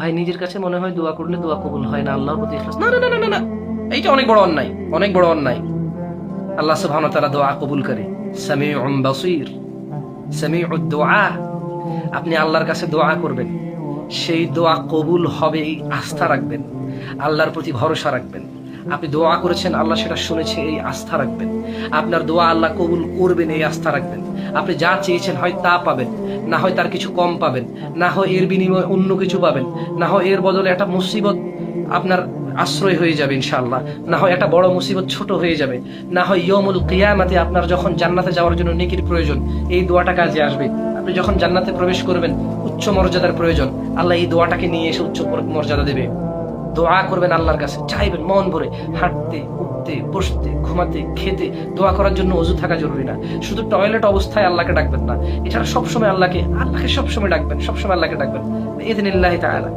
ভাই নিজের কাছে মনে হয় দোয়া করলে দোয়া কবুল হয় না, আল্লাহর প্রতি ইখলাস, না না না না না, এইটা অনেক বড় অন্যায়, অনেক বড় অন্যায়। আল্লাহ সুবহানাহু ওয়া তাআলা দোয়া কবুল করে, সামিউন বাসীর, সামিউদ দুআ। আপনি আল্লাহর কাছে দোয়া করবেন, সেই দোয়া কবুল হবে এই আস্থা রাখবেন, আল্লাহর প্রতি ভরসা রাখবেন। আপনি দোয়া করেছেন, আল্লাহ সেটা শুনেছে, এই আস্থা রাখবেন। আপনার দোয়া আল্লাহ কবুল করবেন, এই আস্থা রাখবেন। আপনি যা চেয়েছেন হয় তা পাবেন, না হয় তার কিছু কম পাবেন, না হয় এর বিনিময়ে অন্য কিছু পাবেন, না হয় এর বদলে একটা মুসিবত আপনার আশ্রয় হয়ে যাবে ইনশাআল্লাহ, না হয় একটা বড় মুসিবত ছোট হয়ে যাবে, না হয় ইয়াউমুল কিয়ামাতে আপনার যখন জান্নাতে যাওয়ার জন্য নেকির প্রয়োজন, এই দোয়াটা কাজে আসবে। আপনি যখন জান্নাতে প্রবেশ করবেন, উচ্চ মর্যাদার প্রয়োজন, আল্লাহ এই দোয়াটাকে নিয়ে এসে উচ্চ মর্যাদা দেবে। দোয়া করবেন আল্লাহর কাছে, চাইবেন মন ভরে, হাঁটতে উঠতে বসতে ঘুমাতে খেতে। দোয়া করার জন্য ওযু থাকা জরুরি না, শুধু টয়লেট অবস্থায় আল্লাহকে ডাকবেন না, এছাড়া সবসময় আল্লাহকে সবসময় ডাকবেন, সবসময় আল্লাহকে ডাকবেন ইযনিল্লাহি তাআলা।